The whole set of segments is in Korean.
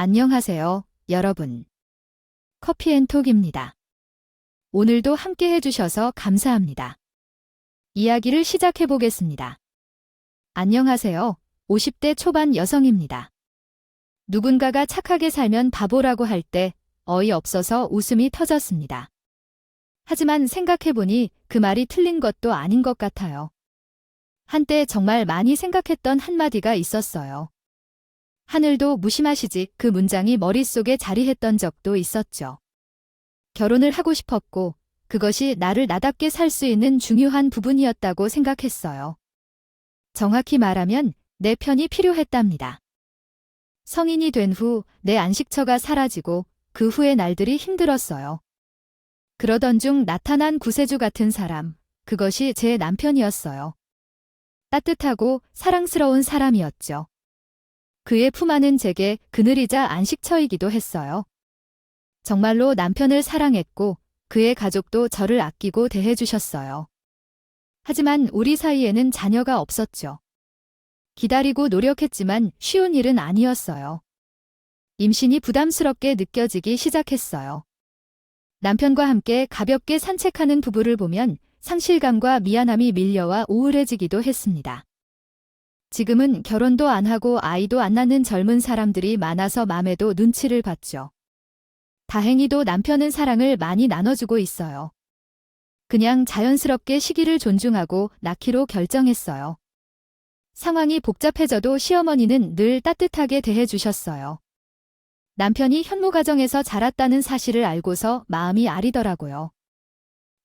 안녕하세요, 여러분. 커피앤톡입니다. 오늘도 함께 해주셔서 감사합니다. 이야기를 시작해 보겠습니다. 안녕하세요. 50대 초반 여성입니다. 누군가가 착하게 살면 바보라고 할 때 어이없어서 웃음이 터졌습니다. 하지만 생각해보니 그 말이 틀린 것도 아닌 것 같아요. 한때 정말 많이 생각했던 한마디가 있었어요. 하늘도 무심하시지, 그 문장이 머릿속에 자리했던 적도 있었죠. 결혼을 하고 싶었고 그것이 나를 나답게 살 수 있는 중요한 부분이었다고 생각했어요. 정확히 말하면 내 편이 필요했답니다. 성인이 된 후 내 안식처가 사라지고 그 후의 날들이 힘들었어요. 그러던 중 나타난 구세주 같은 사람, 그것이 제 남편이었어요. 따뜻하고 사랑스러운 사람이었죠. 그의 품 안은 제게 그늘이자 안식처이기도 했어요. 정말로 남편을 사랑했고 그의 가족도 저를 아끼고 대해주셨어요. 하지만 우리 사이에는 자녀가 없었죠. 기다리고 노력했지만 쉬운 일은 아니었어요. 임신이 부담스럽게 느껴지기 시작했어요. 남편과 함께 가볍게 산책하는 부부를 보면 상실감과 미안함이 밀려와 우울해지기도 했습니다. 지금은 결혼도 안 하고 아이도 안 낳는 젊은 사람들이 많아서 맘에도 눈치를 봤죠. 다행히도 남편은 사랑을 많이 나눠주고 있어요. 그냥 자연스럽게 시기를 존중하고 낳기로 결정했어요. 상황이 복잡해져도 시어머니는 늘 따뜻하게 대해주셨어요. 남편이 현모가정에서 자랐다는 사실을 알고서 마음이 아리더라고요.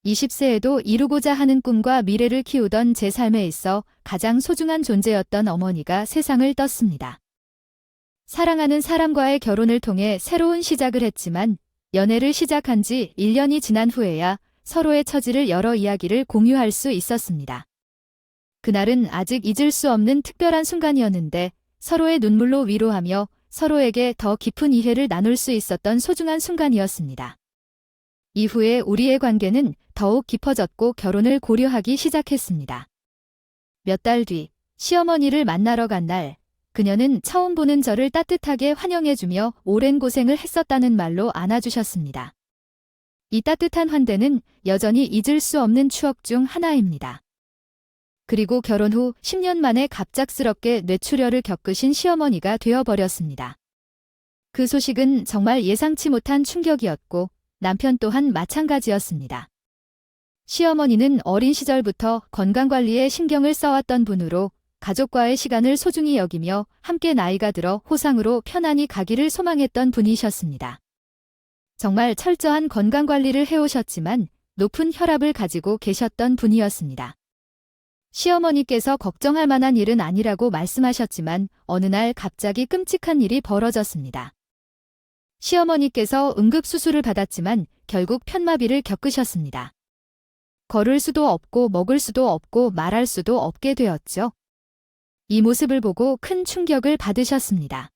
20세에도 이루고자 하는 꿈과 미래를 키우던 제 삶에 있어 가장 소중한 존재였던 어머니가 세상을 떴습니다. 사랑하는 사람과의 결혼을 통해 새로운 시작을 했지만 연애를 시작한 지 1년이 지난 후에야 서로의 처지를 여러 이야기를 공유할 수 있었습니다. 그날은 아직 잊을 수 없는 특별한 순간이었는데 서로의 눈물로 위로하며 서로에게 더 깊은 이해를 나눌 수 있었던 소중한 순간이었습니다. 이후에 우리의 관계는 더욱 깊어졌고 결혼을 고려하기 시작했습니다. 몇 달 뒤 시어머니를 만나러 간 날, 그녀는 처음 보는 저를 따뜻하게 환영해주며 오랜 고생을 했었다는 말로 안아주셨습니다. 이 따뜻한 환대는 여전히 잊을 수 없는 추억 중 하나입니다. 그리고 결혼 후 10년 만에 갑작스럽게 뇌출혈을 겪으신 시어머니가 되어버렸습니다. 그 소식은 정말 예상치 못한 충격이었고 남편 또한 마찬가지였습니다. 시어머니는 어린 시절부터 건강관리에 신경을 써왔던 분으로 가족과의 시간을 소중히 여기며 함께 나이가 들어 호상으로 편안히 가기를 소망했던 분이셨습니다. 정말 철저한 건강관리를 해오셨지만 높은 혈압을 가지고 계셨던 분이었습니다. 시어머니께서 걱정할 만한 일은 아니라고 말씀하셨지만 어느 날 갑자기 끔찍한 일이 벌어졌습니다. 시어머니께서 응급수술을 받았지만 결국 편마비를 겪으셨습니다. 걸을 수도 없고 먹을 수도 없고 말할 수도 없게 되었죠. 이 모습을 보고 큰 충격을 받으셨습니다.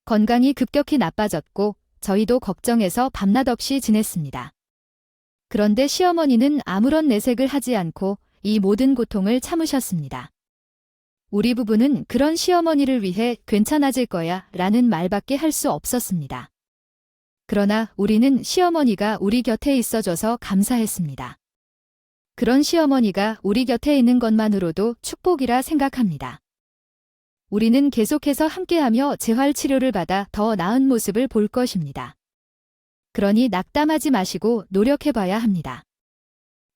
건강이 급격히 나빠졌고 저희도 걱정해서 밤낮 없이 지냈습니다. 그런데 시어머니는 아무런 내색을 하지 않고 이 모든 고통을 참으셨습니다. 우리 부부는 그런 시어머니를 위해 괜찮아질 거야 라는 말밖에 할 수 없었습니다. 그러나 우리는 시어머니가 우리 곁에 있어줘서 감사했습니다. 그런 시어머니가 우리 곁에 있는 것만으로도 축복이라 생각합니다. 우리는 계속해서 함께하며 재활치료를 받아 더 나은 모습을 볼 것입니다. 그러니 낙담하지 마시고 노력해봐야 합니다.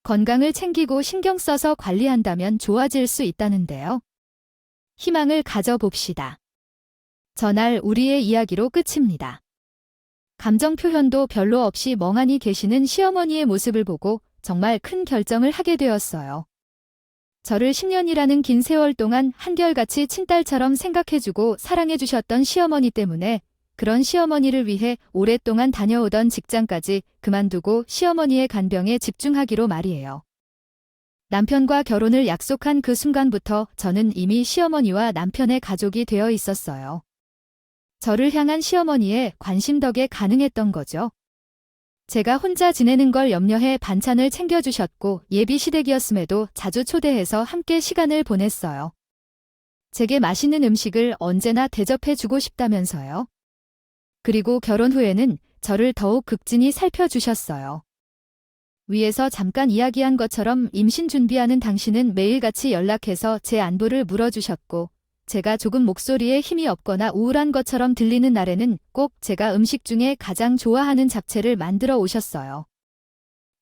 건강을 챙기고 신경 써서 관리한다면 좋아질 수 있다는데요. 희망을 가져봅시다. 전날 우리의 이야기로 끝입니다. 감정 표현도 별로 없이 멍하니 계시는 시어머니의 모습을 보고 정말 큰 결정을 하게 되었어요. 저를 10년이라는 긴 세월 동안 한결같이 친딸처럼 생각해주고 사랑해주셨던 시어머니 때문에 그런 시어머니를 위해 오랫동안 다녀오던 직장까지 그만두고 시어머니의 간병에 집중하기로 말이에요. 남편과 결혼을 약속한 그 순간부터 저는 이미 시어머니와 남편의 가족이 되어 있었어요. 저를 향한 시어머니의 관심 덕에 가능했던 거죠. 제가 혼자 지내는 걸 염려해 반찬을 챙겨주셨고 예비 시댁이었음에도 자주 초대해서 함께 시간을 보냈어요. 제게 맛있는 음식을 언제나 대접해주고 싶다면서요. 그리고 결혼 후에는 저를 더욱 극진히 살펴주셨어요. 위에서 잠깐 이야기한 것처럼 임신 준비하는 당신은 매일같이 연락해서 제 안부를 물어주셨고, 제가 조금 목소리에 힘이 없거나 우울한 것처럼 들리는 날에는 꼭 제가 음식 중에 가장 좋아하는 잡채를 만들어 오셨어요.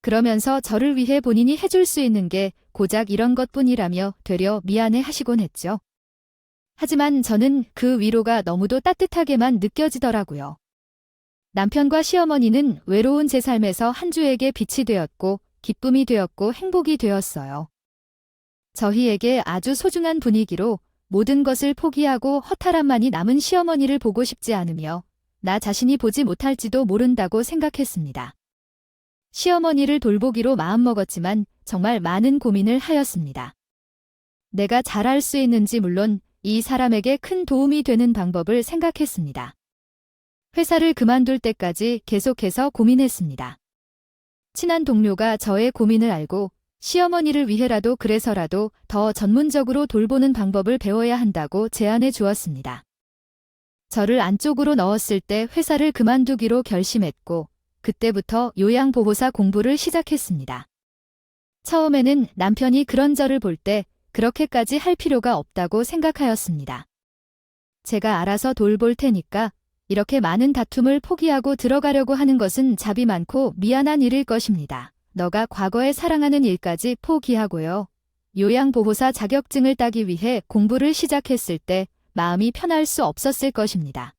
그러면서 저를 위해 본인이 해줄 수 있는 게 고작 이런 것뿐이라며 되려 미안해 하시곤 했죠. 하지만 저는 그 위로가 너무도 따뜻하게만 느껴지더라고요. 남편과 시어머니는 외로운 제 삶에서 한 주에게 빛이 되었고, 기쁨이 되었고, 행복이 되었어요. 저희에게 아주 소중한 분위기로 모든 것을 포기하고 허탈함만이 남은 시어머니를 보고 싶지 않으며 나 자신이 보지 못할지도 모른다고 생각했습니다. 시어머니를 돌보기로 마음먹었지만 정말 많은 고민을 하였습니다. 내가 잘할 수 있는지 물론 이 사람에게 큰 도움이 되는 방법을 생각했습니다. 회사를 그만둘 때까지 계속해서 고민했습니다. 친한 동료가 저의 고민을 알고 시어머니를 위해라도 그래서라도 더 전문적으로 돌보는 방법을 배워야 한다고 제안해 주었습니다. 저를 안쪽으로 넣었을 때 회사를 그만두기로 결심했고 그때부터 요양보호사 공부를 시작했습니다. 처음에는 남편이 그런 저를 볼 때 그렇게까지 할 필요가 없다고 생각하였습니다. 제가 알아서 돌볼 테니까 이렇게 많은 다툼을 포기하고 들어가려고 하는 것은 잡이 많고 미안한 일일 것입니다. 너가 과거에 사랑하는 일까지 포기하고요. 요양보호사 자격증을 따기 위해 공부를 시작했을 때 마음이 편할 수 없었을 것입니다.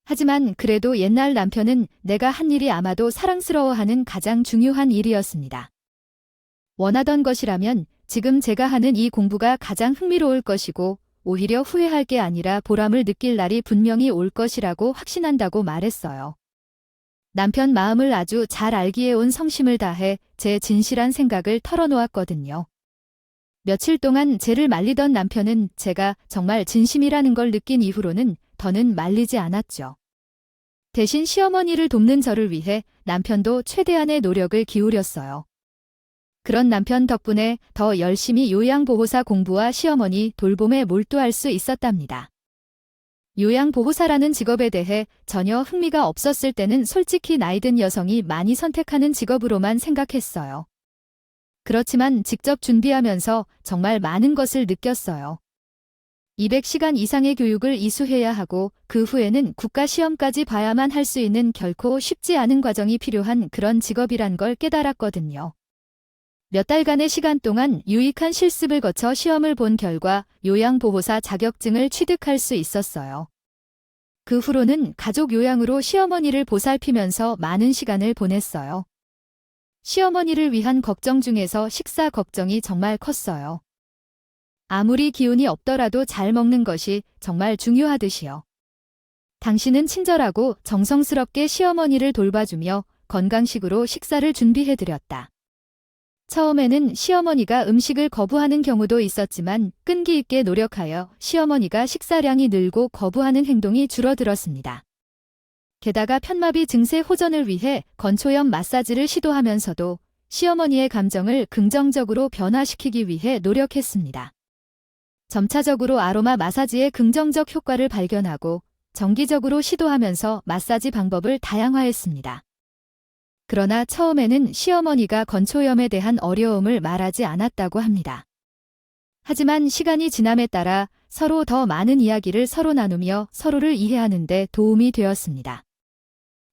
하지만 그래도 옛날 남편은 내가 한 일이 아마도 사랑스러워하는 가장 중요한 일이었습니다. 원하던 것이라면 지금 제가 하는 이 공부가 가장 흥미로울 것이고 오히려 후회할 게 아니라 보람을 느낄 날이 분명히 올 것이라고 확신한다고 말했어요. 남편 마음을 아주 잘 알기에 온 성심을 다해 제 진실한 생각을 털어놓았거든요. 며칠 동안 쟤를 말리던 남편은 제가 정말 진심이라는 걸 느낀 이후로는 더는 말리지 않았죠. 대신 시어머니를 돕는 저를 위해 남편도 최대한의 노력을 기울였어요. 그런 남편 덕분에 더 열심히 요양보호사 공부와 시어머니 돌봄에 몰두할 수 있었답니다. 요양보호사라는 직업에 대해 전혀 흥미가 없었을 때는 솔직히 나이든 여성이 많이 선택하는 직업으로만 생각했어요. 그렇지만 직접 준비하면서 정말 많은 것을 느꼈어요. 200시간 이상의 교육을 이수해야 하고 그 후에는 국가시험까지 봐야만 할 수 있는 결코 쉽지 않은 과정이 필요한 그런 직업이란 걸 깨달았거든요. 몇 달간의 시간 동안 유익한 실습을 거쳐 시험을 본 결과 요양보호사 자격증을 취득할 수 있었어요. 그 후로는 가족 요양으로 시어머니를 보살피면서 많은 시간을 보냈어요. 시어머니를 위한 걱정 중에서 식사 걱정이 정말 컸어요. 아무리 기운이 없더라도 잘 먹는 것이 정말 중요하듯이요. 당신은 친절하고 정성스럽게 시어머니를 돌봐주며 건강식으로 식사를 준비해드렸다. 처음에는 시어머니가 음식을 거부하는 경우도 있었지만 끈기 있게 노력하여 시어머니가 식사량이 늘고 거부하는 행동이 줄어들었습니다. 게다가 편마비 증세 호전을 위해 건초염 마사지를 시도하면서도 시어머니의 감정을 긍정적으로 변화시키기 위해 노력했습니다. 점차적으로 아로마 마사지의 긍정적 효과를 발견하고 정기적으로 시도하면서 마사지 방법을 다양화했습니다. 그러나 처음에는 시어머니가 건초염에 대한 어려움을 말하지 않았다고 합니다. 하지만 시간이 지남에 따라 서로 더 많은 이야기를 서로 나누며 서로를 이해하는 데 도움이 되었습니다.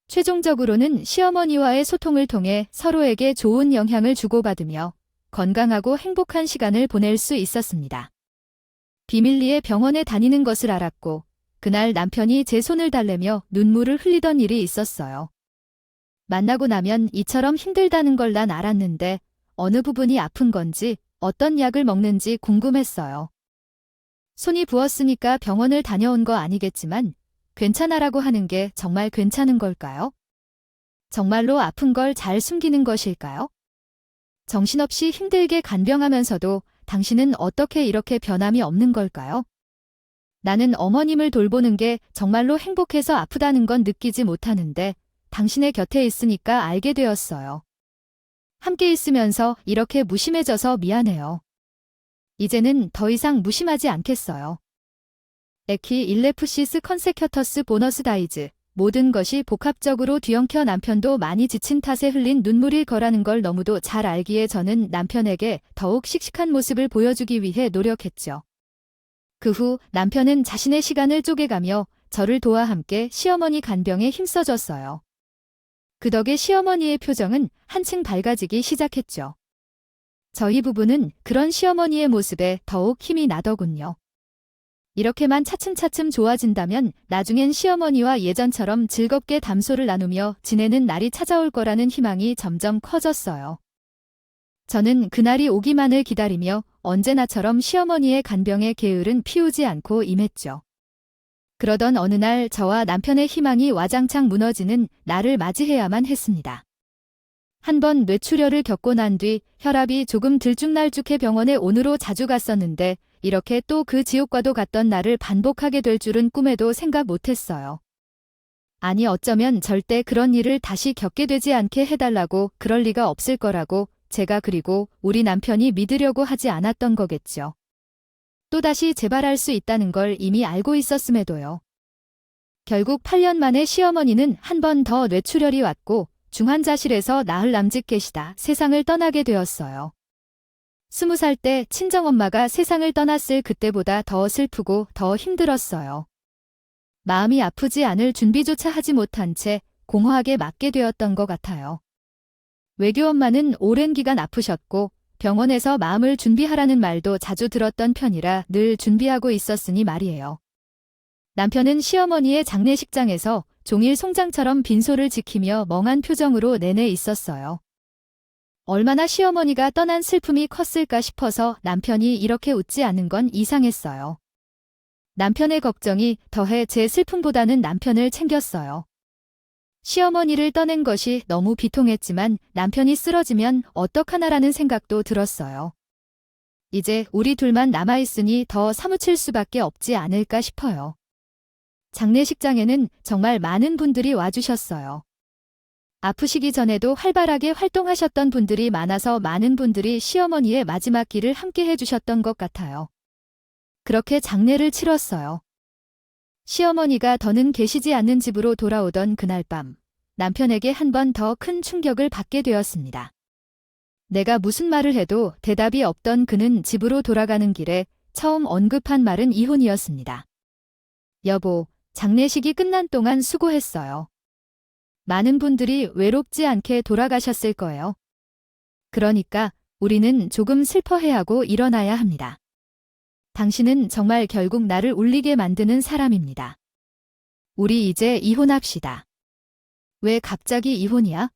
최종적으로는 시어머니와의 소통을 통해 서로에게 좋은 영향을 주고받으며 건강하고 행복한 시간을 보낼 수 있었습니다. 비밀리에 병원에 다니는 것을 알았고 그날 남편이 제 손을 달래며 눈물을 흘리던 일이 있었어요. 만나고 나면 이처럼 힘들다는 걸 난 알았는데 어느 부분이 아픈 건지 어떤 약을 먹는지 궁금했어요. 손이 부었으니까 병원을 다녀온 거 아니겠지만 괜찮아라고 하는 게 정말 괜찮은 걸까요? 정말로 아픈 걸 잘 숨기는 것일까요? 정신없이 힘들게 간병하면서도 당신은 어떻게 이렇게 변함이 없는 걸까요? 나는 어머님을 돌보는 게 정말로 행복해서 아프다는 건 느끼지 못하는데 당신의 곁에 있으니까 알게 되었어요. 함께 있으면서 이렇게 무심해져서 미안해요. 이제는 더 이상 무심하지 않겠어요. 에키 일레프시스 컨세큐터스 보너스 다이즈 모든 것이 복합적으로 뒤엉켜 남편도 많이 지친 탓에 흘린 눈물일 거라는 걸 너무도 잘 알기에 저는 남편에게 더욱 씩씩한 모습을 보여주기 위해 노력했죠. 그 후 남편은 자신의 시간을 쪼개가며 저를 도와 함께 시어머니 간병에 힘써줬어요. 그 덕에 시어머니의 표정은 한층 밝아지기 시작했죠. 저희 부부는 그런 시어머니의 모습에 더욱 힘이 나더군요. 이렇게만 차츰차츰 좋아진다면 나중엔 시어머니와 예전처럼 즐겁게 담소를 나누며 지내는 날이 찾아올 거라는 희망이 점점 커졌어요. 저는 그날이 오기만을 기다리며 언제나처럼 시어머니의 간병에 게으른 피우지 않고 임했죠. 그러던 어느 날 저와 남편의 희망이 와장창 무너지는 날을 맞이해야만 했습니다. 한 번 뇌출혈을 겪고 난 뒤 혈압이 조금 들쭉날쭉해 병원에 온으로 자주 갔었는데 이렇게 또 그 지옥과도 같던 날을 반복하게 될 줄은 꿈에도 생각 못했어요. 아니 어쩌면 절대 그런 일을 다시 겪게 되지 않게 해달라고 그럴 리가 없을 거라고 제가 그리고 우리 남편이 믿으려고 하지 않았던 거겠죠. 또다시 재발할 수 있다는 걸 이미 알고 있었음에도요. 결국 8년 만에 시어머니는 한 번 더 뇌출혈이 왔고 중환자실에서 나흘 남짓 계시다 세상을 떠나게 되었어요. 20살 때 친정엄마가 세상을 떠났을 그때보다 더 슬프고 더 힘들었어요. 마음이 아프지 않을 준비조차 하지 못한 채 공허하게 맞게 되었던 것 같아요. 외교 엄마는 오랜 기간 아프셨고 병원에서 마음을 준비하라는 말도 자주 들었던 편이라 늘 준비하고 있었으니 말이에요. 남편은 시어머니의 장례식장에서 종일 송장처럼 빈소를 지키며 멍한 표정으로 내내 있었어요. 얼마나 시어머니가 떠난 슬픔이 컸을까 싶어서 남편이 이렇게 웃지 않는 건 이상했어요. 남편의 걱정이 더해 제 슬픔보다는 남편을 챙겼어요. 시어머니를 떠낸 것이 너무 비통했지만 남편이 쓰러지면 어떡하나라는 생각도 들었어요. 이제 우리 둘만 남아있으니 더 사무칠 수밖에 없지 않을까 싶어요. 장례식장에는 정말 많은 분들이 와주셨어요. 아프시기 전에도 활발하게 활동하셨던 분들이 많아서 많은 분들이 시어머니의 마지막 길을 함께 해주셨던 것 같아요. 그렇게 장례를 치렀어요. 시어머니가 더는 계시지 않는 집으로 돌아오던 그날 밤, 남편에게 한 번 더 큰 충격을 받게 되었습니다. 내가 무슨 말을 해도 대답이 없던 그는 집으로 돌아가는 길에 처음 언급한 말은 이혼이었습니다. 여보, 장례식이 끝난 동안 수고했어요. 많은 분들이 외롭지 않게 돌아가셨을 거예요. 그러니까 우리는 조금 슬퍼해야 하고 일어나야 합니다. 당신은 정말 결국 나를 울리게 만드는 사람입니다. 우리 이제 이혼합시다. 왜 갑자기 이혼이야?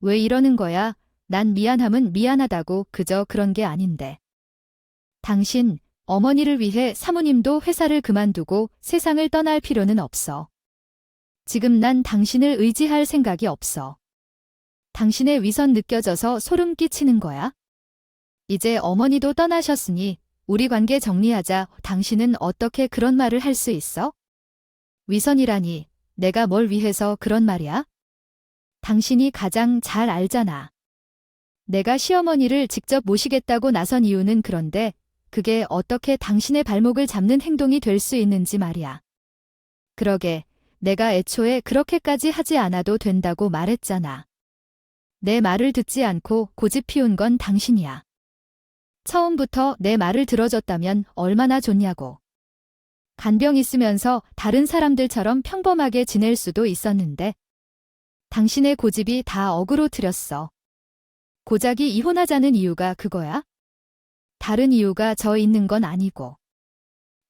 왜 이러는 거야? 난 미안함은 미안하다고 그저 그런 게 아닌데. 당신, 어머니를 위해 사모님도 회사를 그만두고 세상을 떠날 필요는 없어. 지금 난 당신을 의지할 생각이 없어. 당신의 위선 느껴져서 소름 끼치는 거야? 이제 어머니도 떠나셨으니 우리 관계 정리하자. 당신은 어떻게 그런 말을 할 수 있어? 위선이라니, 내가 뭘 위해서 그런 말이야? 당신이 가장 잘 알잖아. 내가 시어머니를 직접 모시겠다고 나선 이유는 그런데 그게 어떻게 당신의 발목을 잡는 행동이 될 수 있는지 말이야. 그러게, 내가 애초에 그렇게까지 하지 않아도 된다고 말했잖아. 내 말을 듣지 않고 고집 피운 건 당신이야. 처음부터 내 말을 들어줬다면 얼마나 좋냐고. 간병 있으면서 다른 사람들처럼 평범하게 지낼 수도 있었는데 당신의 고집이 다 어그로 들였어. 고작이 이혼하자는 이유가 그거야? 다른 이유가 저 있는 건 아니고.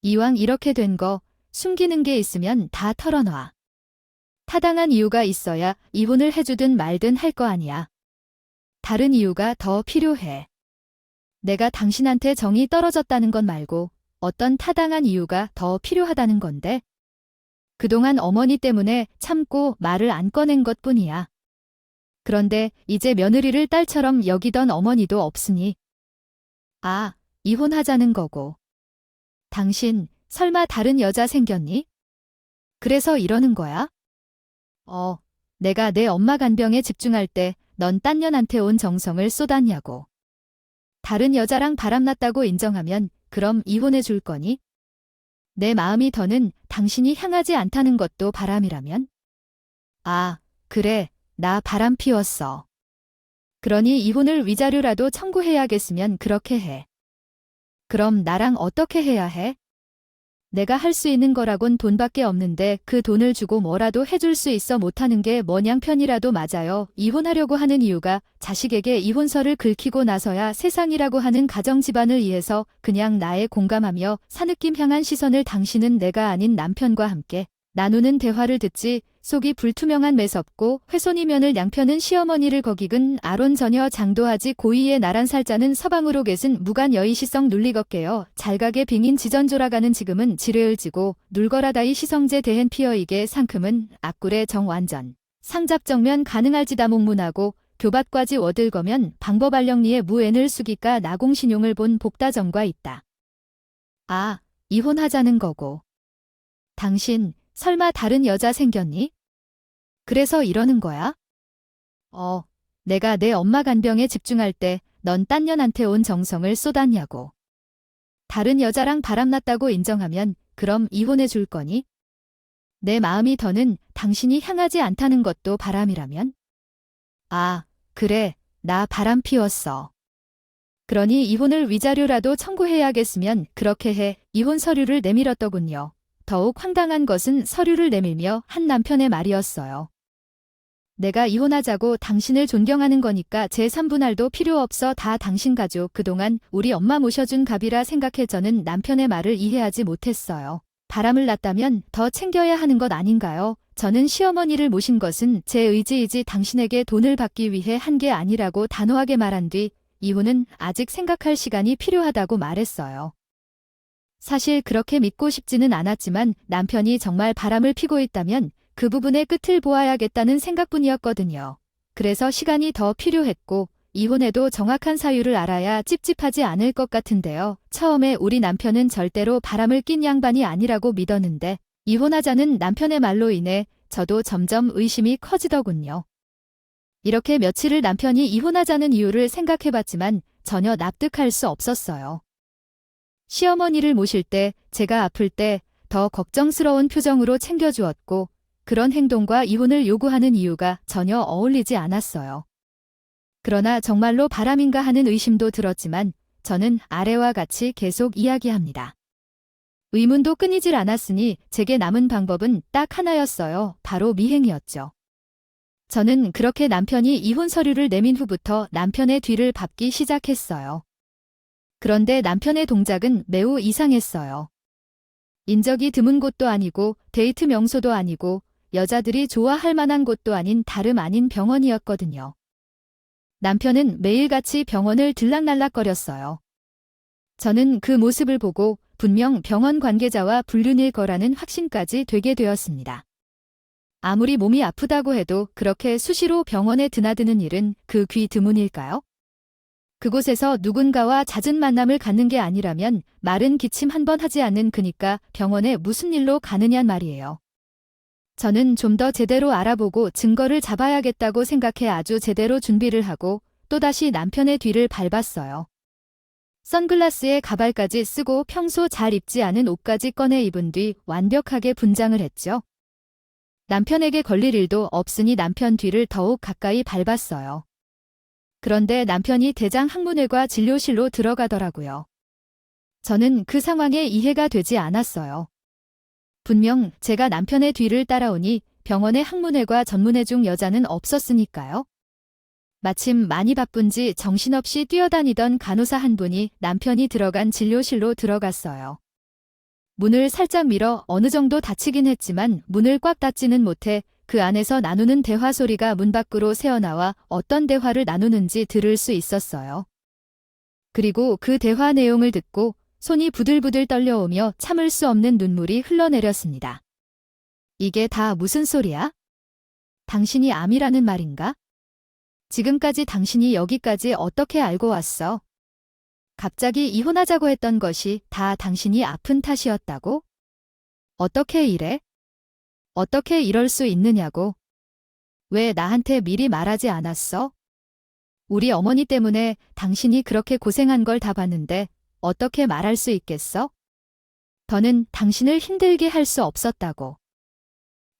이왕 이렇게 된 거 숨기는 게 있으면 다 털어놔. 타당한 이유가 있어야 이혼을 해주든 말든 할 거 아니야. 다른 이유가 더 필요해. 내가 당신한테 정이 떨어졌다는 건 말고 어떤 타당한 이유가 더 필요하다는 건데. 그동안 어머니 때문에 참고 말을 안 꺼낸 것뿐이야. 그런데 이제 며느리를 딸처럼 여기던 어머니도 없으니. 아, 이혼하자는 거고. 당신 설마 다른 여자 생겼니? 그래서 이러는 거야? 내가 내 엄마 간병에 집중할 때 넌 딴 년한테 온 정성을 쏟았냐고. 다른 여자랑 바람났다고 인정하면 그럼 이혼해 줄 거니? 내 마음이 더는 당신이 향하지 않다는 것도 바람이라면? 아, 그래, 나 바람 피웠어. 그러니 이혼을 위자료라도 청구해야겠으면 그렇게 해. 그럼 나랑 어떻게 해야 해? 내가 할 수 있는 거라곤 돈밖에 없는데 그 돈을 주고 뭐라도 해줄 수 있어 못하는 게 뭐냥 편이라도 맞아요. 이혼하려고 하는 이유가 자식에게 이혼서를 긁히고 나서야 세상이라고 하는 가정 집안을 위해서 그냥 나에 공감하며 사느낌 향한 시선을 당신은 내가 아닌 남편과 함께 나누는 대화를 듣지 속이 불투명한 매섭고 훼손이면을 양편은 시어머니를 거기근 아론 전혀 장도하지 고의의 나란 살자는 서방으로 계신 무간 여의시성 눌리겁게요. 잘가게 빙인 지전졸아가는 지금은 지뢰을 지고 눌거라다이 시성제 대hen 피어이게 상큼은 악굴의 정완전 상잡정면 가능할지다목문하고 교밭과지 워들거면 방법알령리의 무엔을 수기까 나공신용을 본 복다정과 있다. 아, 이혼하자는 거고. 당신 설마 다른 여자 생겼니? 그래서 이러는 거야? 내가 내 엄마 간병에 집중할 때 넌 딴 년한테 온 정성을 쏟았냐고. 다른 여자랑 바람났다고 인정하면 그럼 이혼해 줄 거니? 내 마음이 더는 당신이 향하지 않다는 것도 바람이라면? 아, 그래, 나 바람 피웠어. 그러니 이혼을 위자료라도 청구해야겠으면 그렇게 해 이혼 서류를 내밀었더군요. 더욱 황당한 것은 서류를 내밀며 한 남편의 말이었어요. 내가 이혼하자고 당신을 존경하는 거니까 제 3분할도 필요 없어 다 당신 가족 그동안 우리 엄마 모셔준 갑이라 생각해 저는 남편의 말을 이해하지 못했어요. 바람을 났다면 더 챙겨야 하는 것 아닌가요? 저는 시어머니를 모신 것은 제 의지이지 당신에게 돈을 받기 위해 한 게 아니라고 단호하게 말한 뒤 이혼은 아직 생각할 시간이 필요하다고 말했어요. 사실 그렇게 믿고 싶지는 않았지만 남편이 정말 바람을 피고 있다면 그 부분의 끝을 보아야겠다는 생각뿐이었거든요. 그래서 시간이 더 필요했고 이혼해도 정확한 사유를 알아야 찝찝하지 않을 것 같은데요. 처음에 우리 남편은 절대로 바람을 낀 양반이 아니라고 믿었는데 이혼하자는 남편의 말로 인해 저도 점점 의심이 커지더군요. 이렇게 며칠을 남편이 이혼하자는 이유를 생각해봤지만 전혀 납득할 수 없었어요. 시어머니를 모실 때 제가 아플 때 더 걱정스러운 표정으로 챙겨주었고 그런 행동과 이혼을 요구하는 이유가 전혀 어울리지 않았어요. 그러나 정말로 바람인가 하는 의심도 들었지만 저는 아래와 같이 계속 이야기합니다. 의문도 끊이질 않았으니 제게 남은 방법은 딱 하나였어요. 바로 미행이었죠. 저는 그렇게 남편이 이혼 서류를 내민 후부터 남편의 뒤를 밟기 시작했어요. 그런데 남편의 동작은 매우 이상했어요. 인적이 드문 곳도 아니고 데이트 명소도 아니고 여자들이 좋아할 만한 곳도 아닌 다름 아닌 병원이었거든요. 남편은 매일같이 병원을 들락날락거렸어요. 저는 그 모습을 보고 분명 병원 관계자와 불륜일 거라는 확신까지 되게 되었습니다. 아무리 몸이 아프다고 해도 그렇게 수시로 병원에 드나드는 일은 그 귀 드문일까요? 그곳에서 누군가와 잦은 만남을 갖는 게 아니라면 마른 기침 한 번 하지 않는 그니까 병원에 무슨 일로 가느냔 말이에요. 저는 좀 더 제대로 알아보고 증거를 잡아야겠다고 생각해 아주 제대로 준비를 하고 또다시 남편의 뒤를 밟았어요. 선글라스에 가발까지 쓰고 평소 잘 입지 않은 옷까지 꺼내 입은 뒤 완벽하게 분장을 했죠. 남편에게 걸릴 일도 없으니 남편 뒤를 더욱 가까이 밟았어요. 그런데 남편이 대장 항문외과 진료실로 들어가더라고요. 저는 그 상황에 이해가 되지 않았어요. 분명 제가 남편의 뒤를 따라오니 병원에 항문외과 전문의 중 여자는 없었으니까요. 마침 많이 바쁜지 정신없이 뛰어다니던 간호사 한 분이 남편이 들어간 진료실로 들어갔어요. 문을 살짝 밀어 어느 정도 닫히긴 했지만 문을 꽉 닫지는 못해 그 안에서 나누는 대화 소리가 문 밖으로 새어나와 어떤 대화를 나누는지 들을 수 있었어요. 그리고 그 대화 내용을 듣고 손이 부들부들 떨려오며 참을 수 없는 눈물이 흘러내렸습니다. 이게 다 무슨 소리야? 당신이 암이라는 말인가? 지금까지 당신이 여기까지 어떻게 알고 왔어? 갑자기 이혼하자고 했던 것이 다 당신이 아픈 탓이었다고? 어떻게 이래? 어떻게 이럴 수 있느냐고? 왜 나한테 미리 말하지 않았어? 우리 어머니 때문에 당신이 그렇게 고생한 걸 다 봤는데 어떻게 말할 수 있겠어? 더는 당신을 힘들게 할 수 없었다고.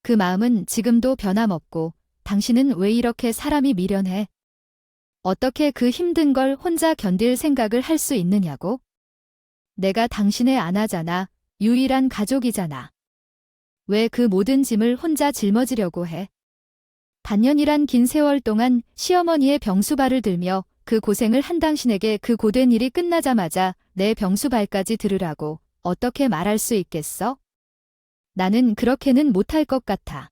그 마음은 지금도 변함없고 당신은 왜 이렇게 사람이 미련해? 어떻게 그 힘든 걸 혼자 견딜 생각을 할 수 있느냐고? 내가 당신의 아나잖아. 유일한 가족이잖아. 왜 그 모든 짐을 혼자 짊어지려고 해? 반년이란 긴 세월 동안 시어머니의 병수발을 들며 그 고생을 한 당신에게 그 고된 일이 끝나자마자 내 병수발까지 들으라고 어떻게 말할 수 있겠어? 나는 그렇게는 못할 것 같아.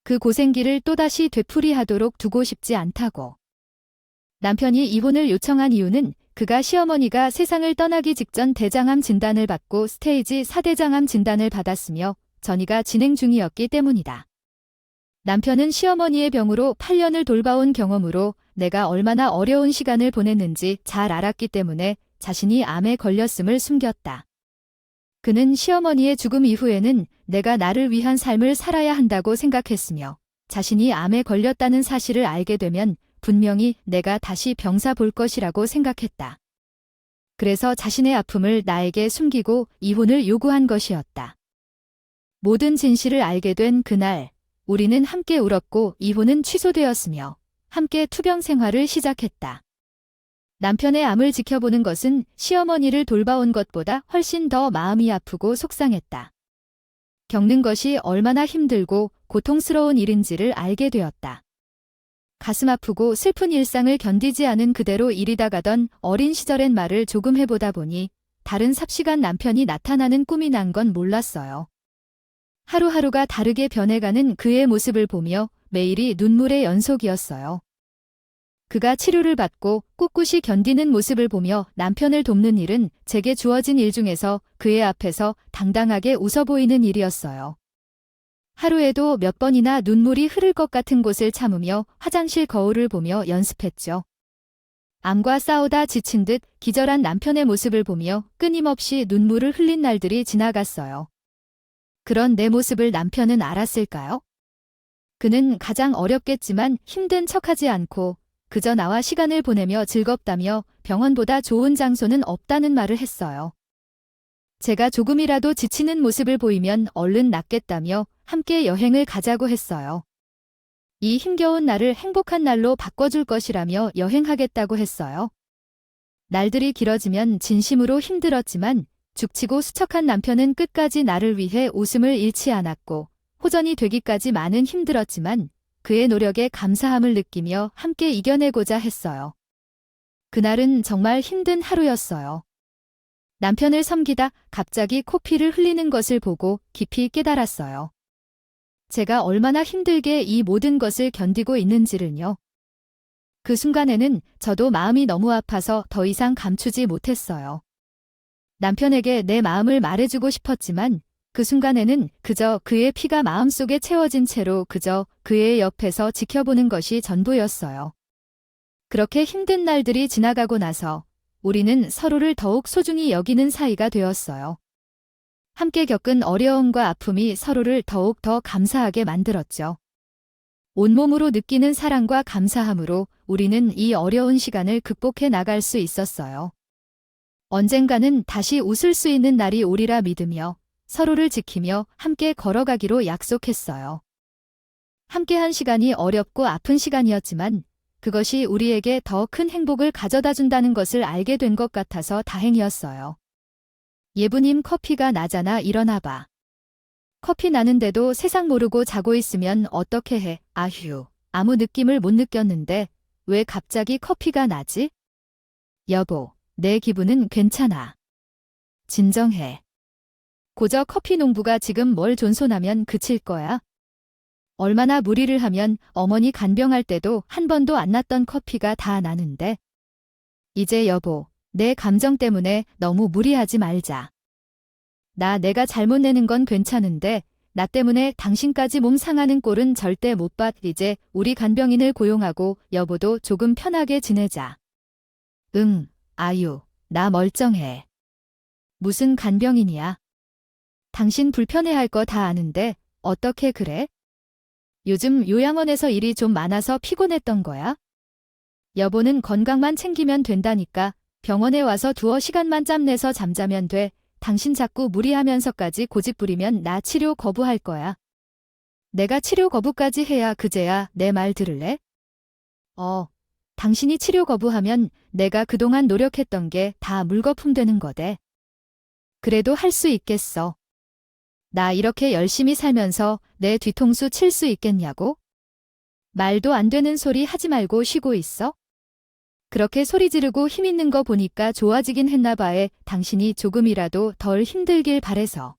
그 고생길을 또다시 되풀이하도록 두고 싶지 않다고. 남편이 이혼을 요청한 이유는 그가 시어머니가 세상을 떠나기 직전 대장암 진단을 받고 스테이지 4대장암 진단을 받았으며 전이가 진행 중이었기 때문이다. 남편은 시어머니의 병으로 8년을 돌봐온 경험으로 내가 얼마나 어려운 시간을 보냈는지 잘 알았기 때문에 자신이 암에 걸렸음을 숨겼다. 그는 시어머니의 죽음 이후에는 내가 나를 위한 삶을 살아야 한다고 생각했으며 자신이 암에 걸렸다는 사실을 알게 되면 분명히 내가 다시 병사 볼 것이라고 생각했다. 그래서 자신의 아픔을 나에게 숨기고 이혼을 요구한 것이었다. 모든 진실을 알게 된 그날, 우리는 함께 울었고 이혼은 취소되었으며 함께 투병 생활을 시작했다. 남편의 암을 지켜보는 것은 시어머니를 돌봐온 것보다 훨씬 더 마음이 아프고 속상했다. 겪는 것이 얼마나 힘들고 고통스러운 일인지를 알게 되었다. 가슴 아프고 슬픈 일상을 견디지 않은 그대로 이리다 가던 어린 시절의 말을 조금 해보다 보니 다른 삽시간 남편이 나타나는 꿈이 난 건 몰랐어요. 하루하루가 다르게 변해가는 그의 모습을 보며 매일이 눈물의 연속이었어요. 그가 치료를 받고 꿋꿋이 견디는 모습을 보며 남편을 돕는 일은 제게 주어진 일 중에서 그의 앞에서 당당하게 웃어 보이는 일이었어요. 하루에도 몇 번이나 눈물이 흐를 것 같은 곳을 참으며 화장실 거울을 보며 연습했죠. 암과 싸우다 지친 듯 기절한 남편의 모습을 보며 끊임없이 눈물을 흘린 날들이 지나갔어요. 그런 내 모습을 남편은 알았을까요? 그는 가장 어렵겠지만 힘든 척하지 않고 그저 나와 시간을 보내며 즐겁다며 병원보다 좋은 장소는 없다는 말을 했어요. 제가 조금이라도 지치는 모습을 보이면 얼른 낫겠다며 함께 여행을 가자고 했어요. 이 힘겨운 날을 행복한 날로 바꿔줄 것이라며 여행하겠다고 했어요. 날들이 길어지면 진심으로 힘들었지만 죽치고 수척한 남편은 끝까지 나를 위해 웃음을 잃지 않았고 호전이 되기까지 많은 힘들었지만 그의 노력에 감사함을 느끼며 함께 이겨내고자 했어요. 그날은 정말 힘든 하루였어요. 남편을 섬기다 갑자기 코피를 흘리는 것을 보고 깊이 깨달았어요. 제가 얼마나 힘들게 이 모든 것을 견디고 있는지를요. 그 순간에는 저도 마음이 너무 아파서 더 이상 감추지 못했어요. 남편에게 내 마음을 말해주고 싶었지만 그 순간에는 그저 그의 피가 마음속에 채워진 채로 그저 그의 옆에서 지켜보는 것이 전부였어요. 그렇게 힘든 날들이 지나가고 나서 우리는 서로를 더욱 소중히 여기는 사이가 되었어요. 함께 겪은 어려움과 아픔이 서로를 더욱 더 감사하게 만들었죠. 온몸으로 느끼는 사랑과 감사함으로 우리는 이 어려운 시간을 극복해 나갈 수 있었어요. 언젠가는 다시 웃을 수 있는 날이 오리라 믿으며 서로를 지키며 함께 걸어가기로 약속했어요. 함께한 시간이 어렵고 아픈 시간이었지만 그것이 우리에게 더 큰 행복을 가져다 준다는 것을 알게 된 것 같아서 다행이었어요. 예부님 커피가 나잖아 일어나 봐. 커피 나는데도 세상 모르고 자고 있으면 어떻게 해? 아휴, 아무 느낌을 못 느꼈는데 왜 갑자기 커피가 나지? 여보, 내 기분은 괜찮아. 진정해. 고저 커피 농부가 지금 뭘 존손하면 그칠 거야? 얼마나 무리를 하면 어머니 간병할 때도 한 번도 안 났던 커피가 다 나는데. 이제 여보, 내 감정 때문에 너무 무리하지 말자. 내가 잘못 내는 건 괜찮은데 나 때문에 당신까지 몸 상하는 꼴은 절대 못 봐. 이제 우리 간병인을 고용하고 여보도 조금 편하게 지내자. 응, 아유, 나 멀쩡해. 무슨 간병인이야? 당신 불편해할 거 다 아는데 어떻게 그래? 요즘 요양원에서 일이 좀 많아서 피곤했던 거야? 여보는 건강만 챙기면 된다니까 병원에 와서 두어 시간만 짬내서 잠자면 돼. 당신 자꾸 무리하면서까지 고집 부리면 나 치료 거부할 거야. 내가 치료 거부까지 해야 그제야 내 말 들을래? 당신이 치료 거부하면 내가 그동안 노력했던 게 다 물거품 되는 거대. 그래도 할 수 있겠어. 나 이렇게 열심히 살면서 내 뒤통수 칠 수 있겠냐고? 말도 안 되는 소리 하지 말고 쉬고 있어? 그렇게 소리 지르고 힘 있는 거 보니까 좋아지긴 했나 봐에 당신이 조금이라도 덜 힘들길 바래서.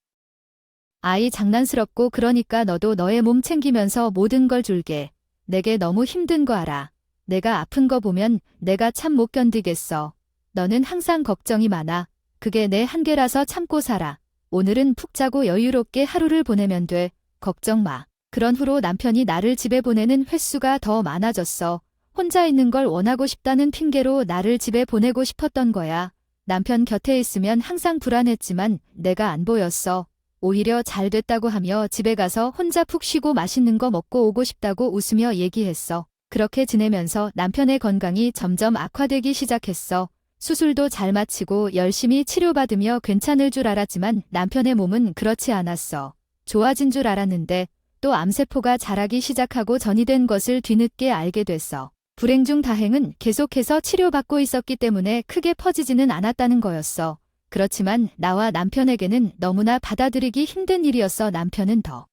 아이 장난스럽고 그러니까 너도 너의 몸 챙기면서 모든 걸 줄게. 내게 너무 힘든 거 알아. 내가 아픈 거 보면 내가 참 못 견디겠어. 너는 항상 걱정이 많아. 그게 내 한계라서 참고 살아. 오늘은 푹 자고 여유롭게 하루를 보내면 돼. 걱정 마. 그런 후로 남편이 나를 집에 보내는 횟수가 더 많아졌어. 혼자 있는 걸 원하고 싶다는 핑계로 나를 집에 보내고 싶었던 거야. 남편 곁에 있으면 항상 불안했지만 내가 안 보였어. 오히려 잘 됐다고 하며 집에 가서 혼자 푹 쉬고 맛있는 거 먹고 오고 싶다고 웃으며 얘기했어. 그렇게 지내면서 남편의 건강이 점점 악화되기 시작했어. 수술도 잘 마치고 열심히 치료받으며 괜찮을 줄 알았지만 남편의 몸은 그렇지 않았어. 좋아진 줄 알았는데 또 암세포가 자라기 시작하고 전이 된 것을 뒤늦게 알게 됐어. 불행 중 다행은 계속해서 치료받고 있었기 때문에 크게 퍼지지는 않았다는 거였어. 그렇지만 나와 남편에게는 너무나 받아들이기 힘든 일이었어. 남편은 더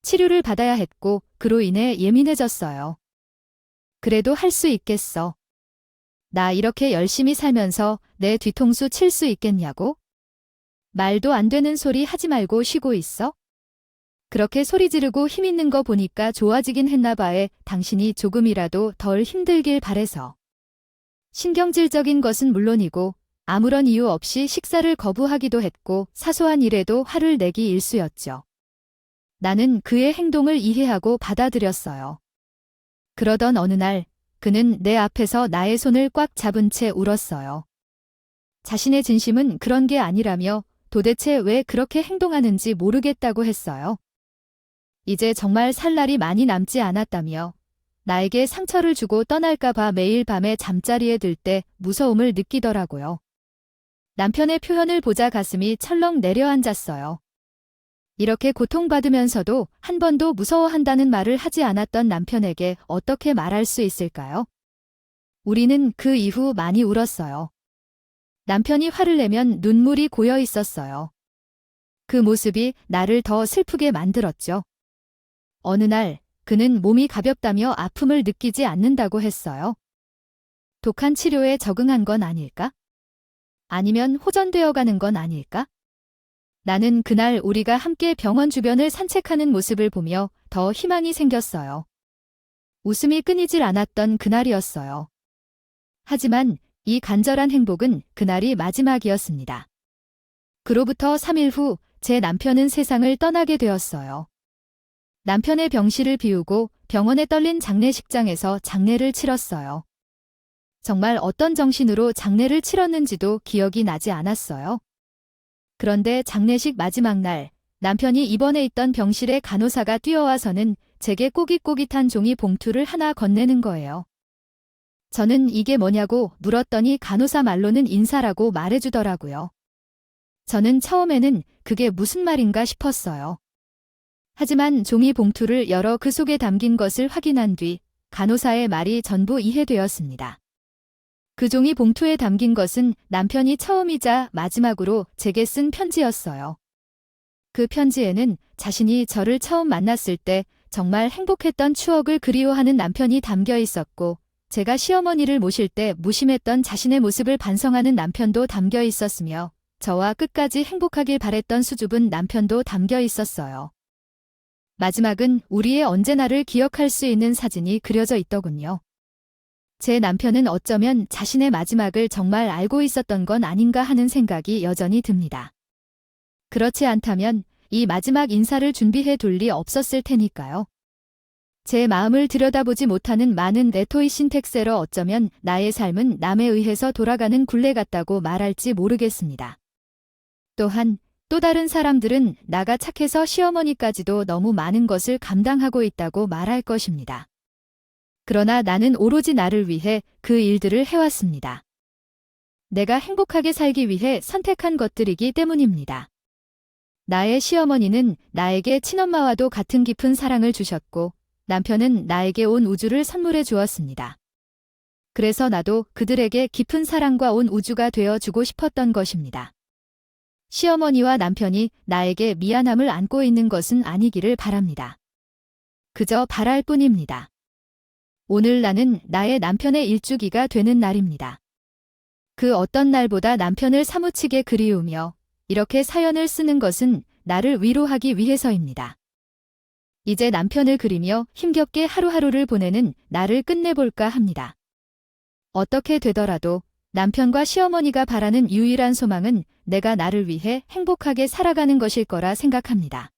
치료를 받아야 했고 그로 인해 예민해졌어요. 그래도 할 수 있겠어. 나 이렇게 열심히 살면서 내 뒤통수 칠 수 있겠냐고? 말도 안 되는 소리 하지 말고 쉬고 있어? 그렇게 소리 지르고 힘 있는 거 보니까 좋아지긴 했나 봐에 당신이 조금이라도 덜 힘들길 바래서. 신경질적인 것은 물론이고 아무런 이유 없이 식사를 거부하기도 했고 사소한 일에도 화를 내기 일쑤였죠. 나는 그의 행동을 이해하고 받아들였어요. 그러던 어느 날 그는 내 앞에서 나의 손을 꽉 잡은 채 울었어요. 자신의 진심은 그런 게 아니라며 도대체 왜 그렇게 행동하는지 모르겠다고 했어요. 이제 정말 살 날이 많이 남지 않았다며 나에게 상처를 주고 떠날까 봐 매일 밤에 잠자리에 들 때 무서움을 느끼더라고요. 남편의 표현을 보자 가슴이 철렁 내려앉았어요. 이렇게 고통받으면서도 한 번도 무서워한다는 말을 하지 않았던 남편에게 어떻게 말할 수 있을까요? 우리는 그 이후 많이 울었어요. 남편이 화를 내면 눈물이 고여 있었어요. 그 모습이 나를 더 슬프게 만들었죠. 어느 날 그는 몸이 가볍다며 아픔을 느끼지 않는다고 했어요. 독한 치료에 적응한 건 아닐까? 아니면 호전되어 가는 건 아닐까? 나는 그날 우리가 함께 병원 주변을 산책하는 모습을 보며 더 희망이 생겼어요. 웃음이 끊이질 않았던 그날이었어요. 하지만 이 간절한 행복은 그날이 마지막이었습니다. 그로부터 3일 후 제 남편은 세상을 떠나게 되었어요. 남편의 병실을 비우고 병원에 떨린 장례식장에서 장례를 치렀어요. 정말 어떤 정신으로 장례를 치렀는지도 기억이 나지 않았어요. 그런데 장례식 마지막 날 남편이 입원해 있던 병실에 간호사가 뛰어와서는 제게 꼬깃꼬깃한 종이 봉투를 하나 건네는 거예요. 저는 이게 뭐냐고 물었더니 간호사 말로는 인사라고 말해주더라고요. 저는 처음에는 그게 무슨 말인가 싶었어요. 하지만 종이 봉투를 열어 그 속에 담긴 것을 확인한 뒤 간호사의 말이 전부 이해되었습니다. 그 종이 봉투에 담긴 것은 남편이 처음이자 마지막으로 제게 쓴 편지였어요. 그 편지에는 자신이 저를 처음 만났을 때 정말 행복했던 추억을 그리워하는 남편이 담겨 있었고 제가 시어머니를 모실 때 무심했던 자신의 모습을 반성하는 남편도 담겨 있었으며 저와 끝까지 행복하길 바랬던 수줍은 남편도 담겨 있었어요. 마지막은 우리의 언제나를 기억할 수 있는 사진이 그려져 있더군요. 제 남편은 어쩌면 자신의 마지막을 정말 알고 있었던 건 아닌가 하는 생각이 여전히 듭니다. 그렇지 않다면 이 마지막 인사를 준비해 둘 리 없었을 테니까요. 제 마음을 들여다보지 못하는 많은 레토이신텍세러 어쩌면 나의 삶은 남에 의해서 돌아가는 굴레 같다고 말할지 모르겠습니다. 또한 또 다른 사람들은 나가 착해서 시어머니까지도 너무 많은 것을 감당하고 있다고 말할 것입니다. 그러나 나는 오로지 나를 위해 그 일들을 해왔습니다. 내가 행복하게 살기 위해 선택한 것들이기 때문입니다. 나의 시어머니는 나에게 친엄마와도 같은 깊은 사랑을 주셨고, 남편은 나에게 온 우주를 선물해 주었습니다. 그래서 나도 그들에게 깊은 사랑과 온 우주가 되어 주고 싶었던 것입니다. 시어머니와 남편이 나에게 미안함을 안고 있는 것은 아니기를 바랍니다. 그저 바랄 뿐입니다. 오늘 나는 나의 남편의 일주기가 되는 날입니다. 그 어떤 날보다 남편을 사무치게 그리우며 이렇게 사연을 쓰는 것은 나를 위로하기 위해서입니다. 이제 남편을 그리며 힘겹게 하루하루를 보내는 나를 끝내볼까 합니다. 어떻게 되더라도 남편과 시어머니가 바라는 유일한 소망은 내가 나를 위해 행복하게 살아가는 것일 거라 생각합니다.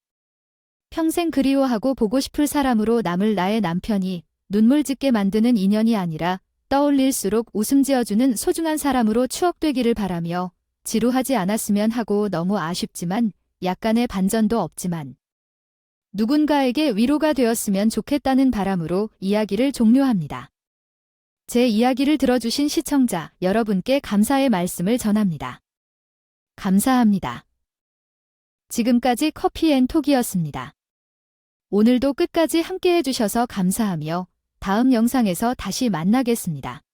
평생 그리워하고 보고 싶을 사람으로 남을 나의 남편이 눈물 짓게 만드는 인연이 아니라 떠올릴수록 웃음 지어주는 소중한 사람으로 추억되기를 바라며 지루하지 않았으면 하고 너무 아쉽지만 약간의 반전도 없지만 누군가에게 위로가 되었으면 좋겠다는 바람으로 이야기를 종료합니다. 제 이야기를 들어주신 시청자 여러분께 감사의 말씀을 전합니다. 감사합니다. 지금까지 커피앤톡이었습니다. 오늘도 끝까지 함께 해주셔서 감사하며 다음 영상에서 다시 만나겠습니다.